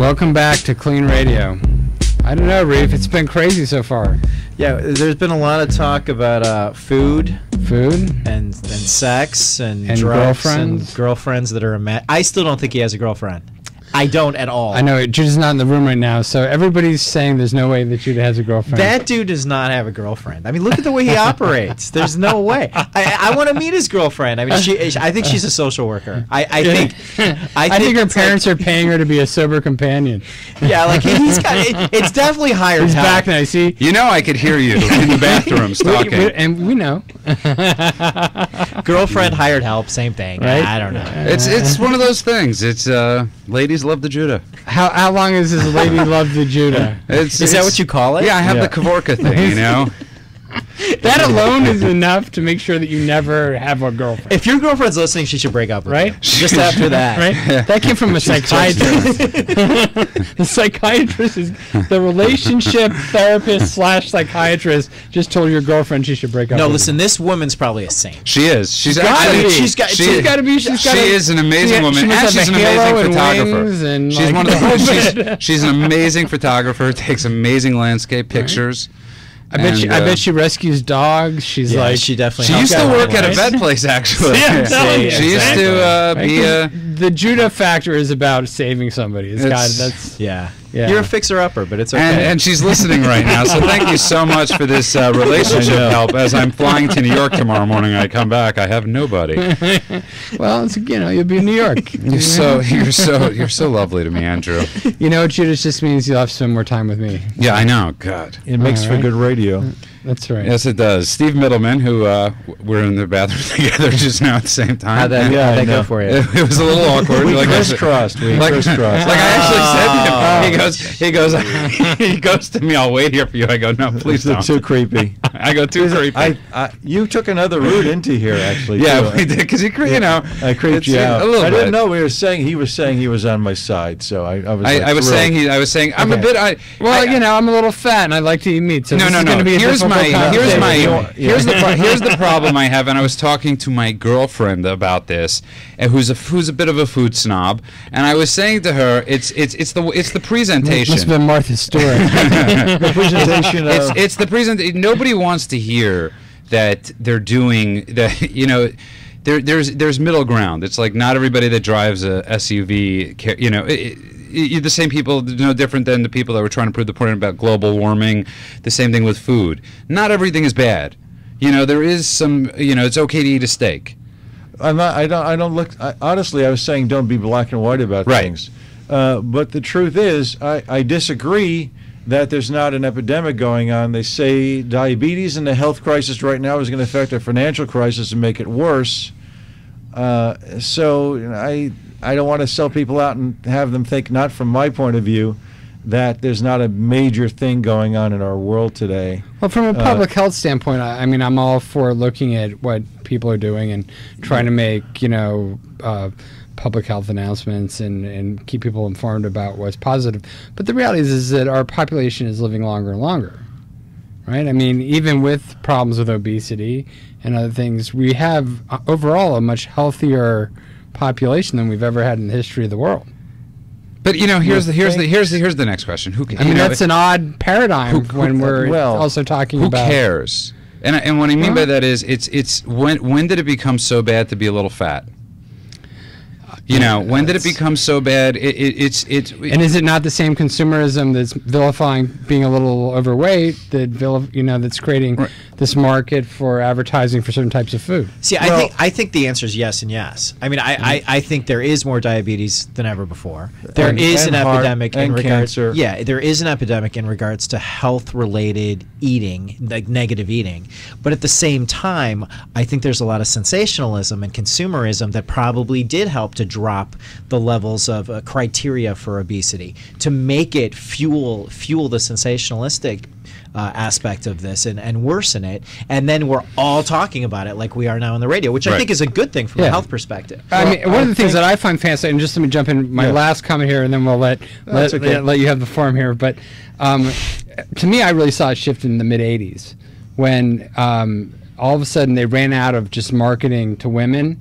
Welcome back to KLEAN Radio. I don't know, Reef. It's been crazy so far. Yeah, there's been a lot of talk about food, and sex and drugs and girlfriends that are I still don't think he has a girlfriend. I don't at all. I know Judah's not in the room right now, so everybody's saying there's no way that Judah has a girlfriend. That dude does not have a girlfriend. I mean, look at the way he operates. There's no way. I want to meet his girlfriend. I mean, I think she's a social worker. I think her parents are paying her to be a sober companion. Yeah, like he's got. It's definitely hired. He's back now. See, you know, I could hear you in the bathroom talking, and we know. Girlfriend, hired help, same thing. Right? I don't know. It's one of those things. It's ladies love the Judah. How long is this lady love the Judah? Is that what you call it? Yeah, I have the Kavorka thing, you know. That alone is enough to make sure that you never have a girlfriend. If your girlfriend's listening, she should break up with you. Just after that. Right? That came from a psychiatrist. The psychiatrist is the relationship therapist / psychiatrist just told your girlfriend she should break up with you. Listen, this woman's probably a saint. She is. She's got to be. She is an amazing woman, and she's an amazing photographer. She's one of the. She's an amazing photographer. Takes amazing landscape pictures. I bet she rescues dogs. She's like she definitely. She used to work at a vet place, actually. She used to be a. The Judah factor is about saving somebody. You're a fixer-upper, but it's okay. And she's listening right now, so thank you so much for this relationship help. As I'm flying to New York tomorrow morning, I come back, I have nobody. Well, you'll be in New York. You're so lovely to me, Andrew. You know, Judah just means you'll have to spend more time with me. Yeah, I know. God, it makes for good radio. That's right. Yes, it does. Steve Mittleman, who we're in the bathroom together just now at the same time. How'd that go for you? It was a little awkward. We crisscrossed. Like I actually said to him, he goes to me, I'll wait here for you. I go, no, please don't. Too creepy. I go, too creepy. You took another route into here, actually. Yeah, we did, because I creeped you out. A little bit. I didn't know he was saying he was on my side, so I was. I was saying I'm a bit. I'm a little fat and I like to eat meat. So no. Here's the problem I have, and I was talking to my girlfriend about this, who's a bit of a food snob, and I was saying to her, it's the presentation. Must have been Martha's story. The presentation. It's the presentation. Nobody wants to hear that they're doing that. You know, there's middle ground. It's like not everybody that drives a SUV. You know. The same people, no different than the people that were trying to prove the point about global warming. The same thing with food. Not everything is bad. You know, there is some. You know, it's okay to eat a steak. Honestly, I was saying don't be black and white about things. But the truth is, I disagree that there's not an epidemic going on. They say diabetes and the health crisis right now is going to affect a financial crisis and make it worse. I don't want to sell people out and have them think, not from my point of view, that there's not a major thing going on in our world today. Well, from a public health standpoint, I mean, I'm all for looking at what people are doing and trying to make, public health announcements and keep people informed about what's positive. But the reality is that our population is living longer and longer, right? I mean, even with problems with obesity and other things, we have overall a much healthier population than we've ever had in the history of the world. But here's the next question. That's an odd paradigm when we're also talking about who cares. And what I mean by that is it's when did it become so bad to be a little fat? When did it become so bad? And is it not the same consumerism that's vilifying being a little overweight that's creating this market for advertising for certain types of food? See, I think the answer is yes and yes. I mean, I think there is more diabetes than ever before. There is an epidemic in regards to cancer. Yeah, there is an epidemic in regards to health-related eating, like negative eating. But at the same time, I think there's a lot of sensationalism and consumerism that probably did help to drop the levels of criteria for obesity, to make it fuel the sensationalistic aspect of this and worsen it, and then we're all talking about it like we are now on the radio, which I think is a good thing from a health perspective. I mean, one of the things that I find fascinating, just let me jump in my last comment here, and then we'll let you have the forum here, but to me, I really saw a shift in the mid-'80s when all of a sudden they ran out of just marketing to women,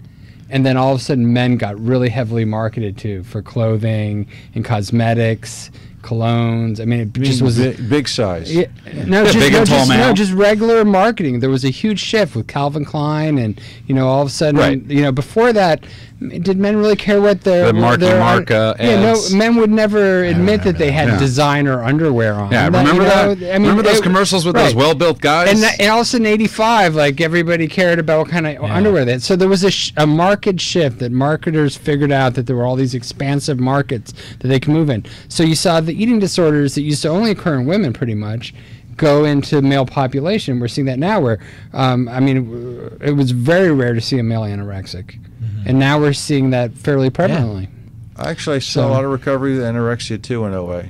and then all of a sudden men got really heavily marketed to for clothing and cosmetics, colognes. I mean, it just was big size. Yeah, just regular marketing. There was a huge shift with Calvin Klein, and all of a sudden, before that, did men really care what the Marca ads? Men would never admit that they had designer underwear on. Yeah, remember that? I mean, remember those commercials with those well-built guys? And all of a sudden, '85, like everybody cared about what kind of underwear they had. So there was a market shift that marketers figured out that there were all these expansive markets that they could move in. So you saw the eating disorders that used to only occur in women, pretty much, go into male population. We're seeing that now where, it was very rare to see a male anorexic. And now we're seeing that fairly prevalently. Actually, I saw a lot of recovery with anorexia, too, in OA.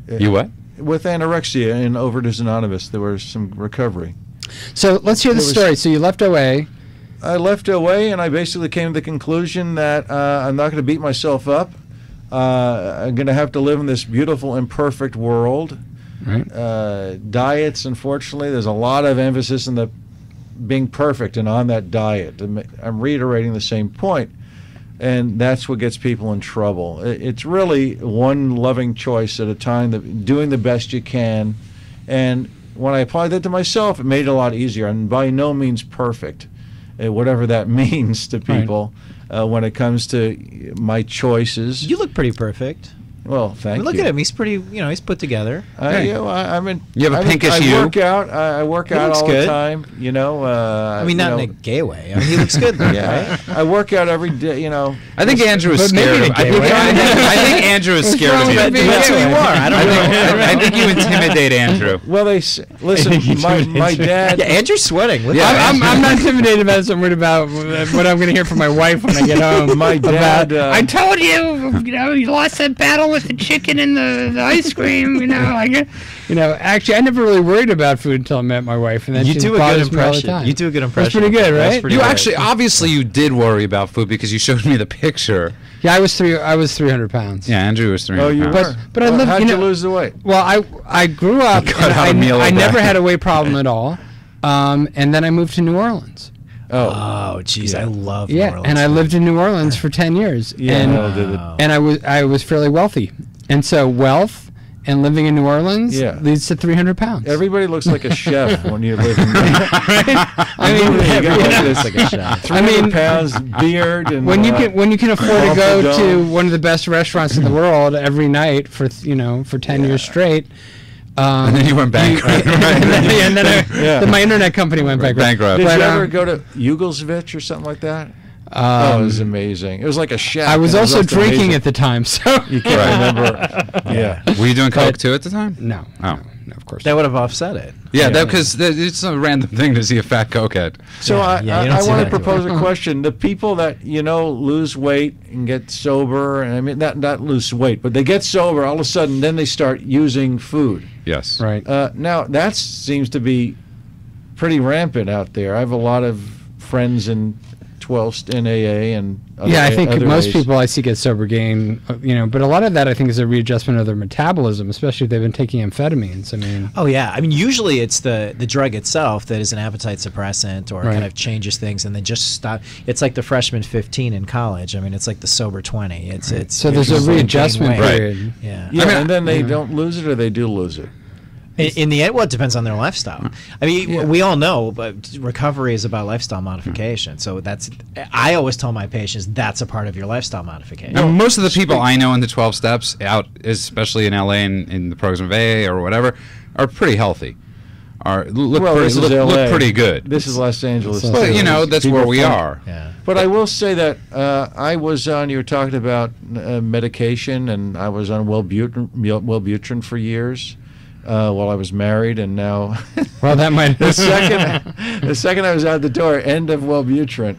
You what? With anorexia in Overdose Anonymous, there was some recovery. So let's hear the story. So you left OA. I left OA, and I basically came to the conclusion that I'm not going to beat myself up. I'm going to have to live in this beautiful, imperfect world. Right. Diets, unfortunately, there's a lot of emphasis on the being perfect and on that diet. I'm reiterating the same point, and that's what gets people in trouble. It's really one loving choice at a time, doing the best you can. And when I applied that to myself, it made it a lot easier. And by no means perfect, whatever that means to people. When it comes to my choices. You look pretty perfect. Well, thank you. Look at him. He's pretty, he's put together. You have a pinkish hue. I work out all the time, I mean, not in a gay way. I mean, he looks good though, right? I work out every day, I think Andrew is scared. I think Andrew is scared of you. That's who you are. I think you intimidate Andrew. Well, listen, my dad... Yeah, Andrew's sweating. I'm not intimidated about this. I'm worried about what I'm going to hear from my wife when I get home. My dad... I told you, you lost that battle with the chicken and the ice cream, actually, I never really worried about food until I met my wife, and then you do a good impression. You do a good impression. That's pretty good, right? You actually, obviously, you did worry about food because you showed me the picture. Yeah, I was 300 pounds. Yeah, Andrew was 300 pounds. You were? But I lived. How'd you lose the weight? Well, I grew up. I never had a weight problem at all, and then I moved to New Orleans. Oh, jeez, I love New Orleans. And I lived in New Orleans for 10 years. And I was fairly wealthy. And so wealth and living in New Orleans leads to 300 pounds. Everybody looks like a chef when you live in New Orleans. Everybody looks like a chef. 300 pounds, beard, and when you can afford to go to one of the best restaurants in the world every night for 10 years straight. And then you went bankrupt. And then my internet company went bankrupt. Did you ever go to Uglesvich or something like that? It was amazing. It was like a shack. I was also drinking at the time, so you can't remember. Were you doing coke too at the time? No. Oh. No, of course. That would have offset it. Yeah, because it's a random thing to see a fat cokehead. So I want to propose a question. The people that lose weight and get sober, and I mean not lose weight, but they get sober all of a sudden, then they start using food. Yes. Right. Now that seems to be pretty rampant out there. I have a lot of friends in 12 in AA and I think most people I see get sober gain, but a lot of that I think is a readjustment of their metabolism, especially if they've been taking amphetamines. Usually it's the drug itself that is an appetite suppressant or kind of changes things and then just stop. It's like the freshman 15 in college. I mean, it's like the sober 20. So there's a readjustment period. Yeah. And then they don't lose it or they do lose it. In the end, it depends on their lifestyle. I mean, we all know, but recovery is about lifestyle modification. So I always tell my patients that's a part of your lifestyle modification. Now, most of the people I know in the 12 steps out, especially in LA and in the programs of AA or whatever, are pretty healthy. Look pretty good. This is Los Angeles. But that's where we are. Yeah. But I will say that I was on. You were talking about medication, and I was on Wellbutrin for years. While I was married, and now well, that might the second I was out the door, end of Wellbutrin.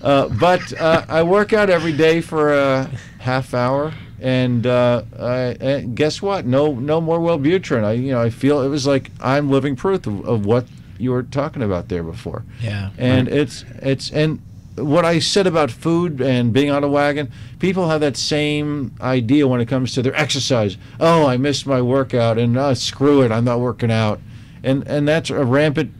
But I work out every day for a half hour, and guess what? No more Wellbutrin. I feel it was like I'm living proof of what you were talking about there before. Yeah, and it's what I said about food and being on a wagon, people have that same idea when it comes to their exercise. Oh, I missed my workout, and screw it, I'm not working out. And that's a rampant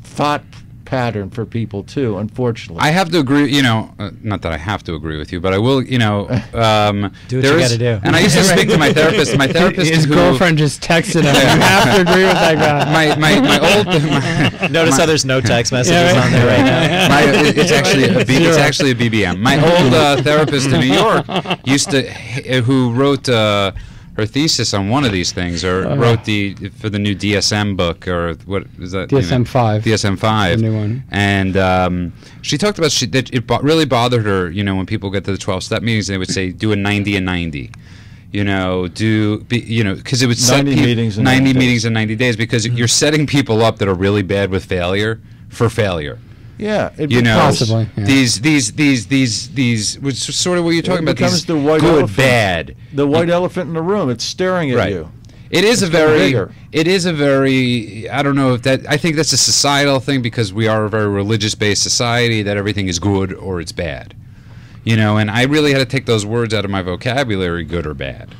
thought pattern for people too, unfortunately. I have to agree, you know, not that I have to agree with you, but I will, you know, do what you got to do. And I used to speak to my therapist. My therapist, his girlfriend just texted him. You have to agree with that guy. My old notice how there's no text messages on there right now. It's actually a BBM. My old therapist in New York used to, who wrote her thesis on one of these things, or wrote for the new DSM book, or what is that? DSM-5. DSM-5. The new one. And she talked about that it really bothered her, you know, when people get to the 12-step meetings, they would say, do a 90 and 90. You know, because it would set 90 meetings in 90 meetings in 90 days, because you're setting people up that are really bad with failure for failure. Yeah, possibly. Yeah. These, which is sort of what you're talking about. Becomes these the white good, elephant. bad. The white elephant in the room. It's staring at you. It is a very. I don't know if that. I think that's a societal thing, because we are a very religious-based society, that everything is good or it's bad. You know, and I really had to take those words out of my vocabulary, good or bad.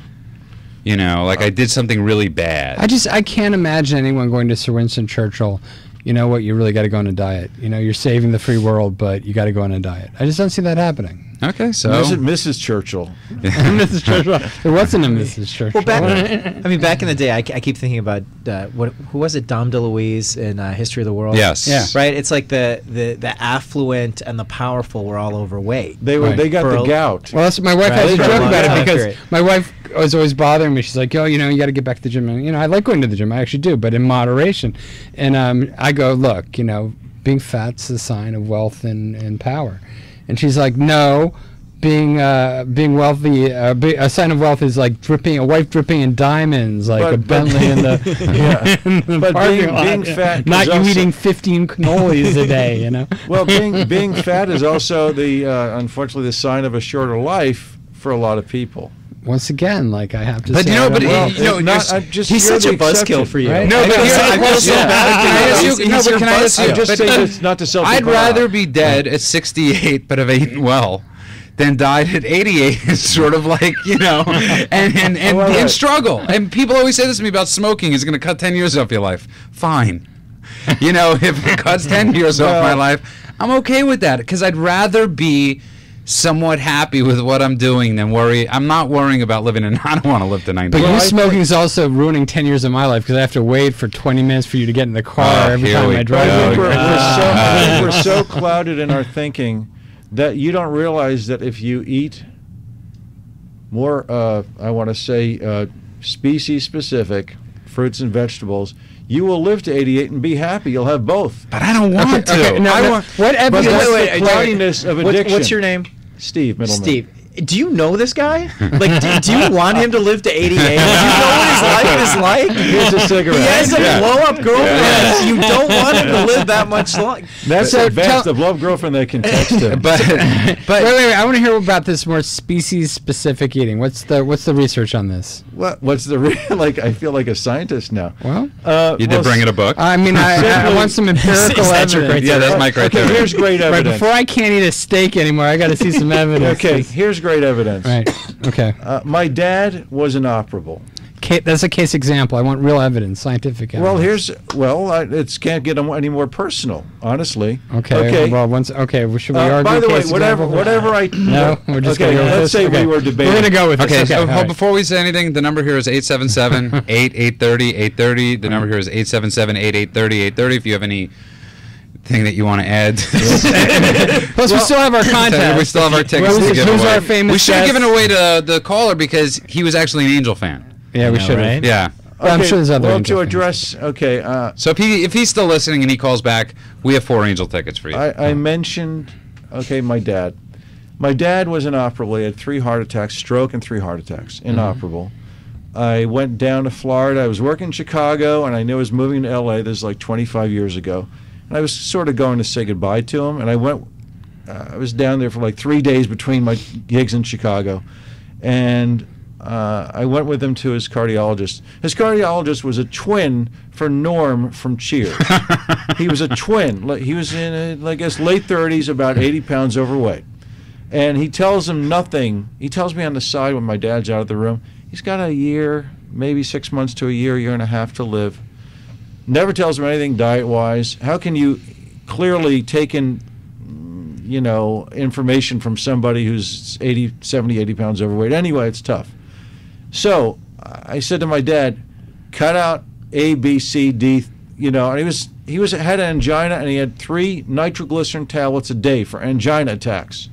You know, like I did something really bad. I can't imagine anyone going to Sir Winston Churchill. You know what? You really got to go on a diet. You know, you're saving the free world, but you got to go on a diet. I just don't see that happening. Okay, so Mrs. Churchill. Mrs. Churchill. There wasn't a Mrs. Churchill. Well, back in the day, I keep thinking about who was it? Dom DeLuise in History of the World. Yes. Yeah. Right. It's like the affluent and the powerful were all overweight. They got the gout. Well, that's my wife has a joke about it, because my wife was always bothering me. She's like, "Oh, you know, you got to get back to the gym." And, you know, I like going to the gym. I actually do, but in moderation. And I go, look, you know, being fat's a sign of wealth and power. And she's like, no, being wealthy, a sign of wealth is like a wife dripping in diamonds, like a Bentley in the, in the but parking lot. being fat, not you eating 15 cannolis a day, you know. Well, being fat is also unfortunately the sign of a shorter life for a lot of people. Once again, like I have to but say, he's such a buzzkill for you. Right? No, but can I ask you? Just say this not to self-define. I'd rather be dead at 68 but have eaten well than died at 88. It's sort of like, you know, and struggle. And people always say this to me about smoking is going to cut 10 years off your life. Fine. You know, if it cuts 10 years off my life, I'm okay with that, because I'd rather be somewhat happy with what I'm doing than worry. I'm not worrying about living, and I don't want to live to 90. But you smoking is also ruining 10 years of my life, because I have to wait for 20 minutes for you to get in the car every time I drive. I think we're so clouded in our thinking that you don't realize that if you eat more, I want to say, species-specific fruits and vegetables, you will live to 88 and be happy. You'll have both. But I don't want to. Okay, what evidence? The cloudiness of addiction. What's your name? Steve Mittleman. Steve. Do you know this guy? Like, do you want him to live to 88? Do you know what his life is like? Here's a cigarette. He has a blow-up girlfriend. You don't want him to live that much longer. That's the blow-up girlfriend they can text him. But wait, I want to hear about this more species-specific eating. What's the research on this? What's the like? I feel like a scientist now. Well, you did bring in a book. I mean, I want some empirical evidence. Yeah, that's my criteria. Okay, here's great evidence. Right, before I can't eat a steak anymore, I got to see some evidence. Okay, here's great evidence. Right. Okay. My dad was inoperable. That's a case example. I want real evidence, scientific evidence. It can't get any more personal, honestly. Okay. Well, should we argue? By the way, whatever I we're just okay. Let's say we were debating. We're gonna go with this. Okay. So before we say anything, the number here is 877-830-830. The number here is 877-830-830. If you have any thing that you want to add. Plus, we still have our contest. We still have our tickets to give who's away. Our famous we should have given away to the caller, because he was actually an Angel fan. Yeah, we should have. Right? Yeah. Well, I'm sure there's other Angel to address, fans. So if he's still listening and he calls back, we have 4 Angel tickets for you. I mentioned, my dad. My dad was inoperable. He had 3 heart attacks, stroke and 3 heart attacks, inoperable. I went down to Florida. I was working in Chicago, and I knew I was moving to L.A. This is like 25 years ago. And I was sort of going to say goodbye to him, and I was down there for like 3 days between my gigs in Chicago, and I went with him to his cardiologist. His cardiologist was a twin for Norm from Cheers. He was a twin. He was in, I guess, late 30s, about 80 pounds overweight. And he tells him nothing. He tells me on the side when my dad's out of the room, he's got a year, maybe 6 months to a year and a half to live. Never tells him anything diet-wise. How can you clearly taken, information from somebody who's 70, 80 pounds overweight. Anyway, it's tough. So I said to my dad, cut out A, B, C, D, and he had angina, and he had 3 nitroglycerin tablets a day for angina attacks.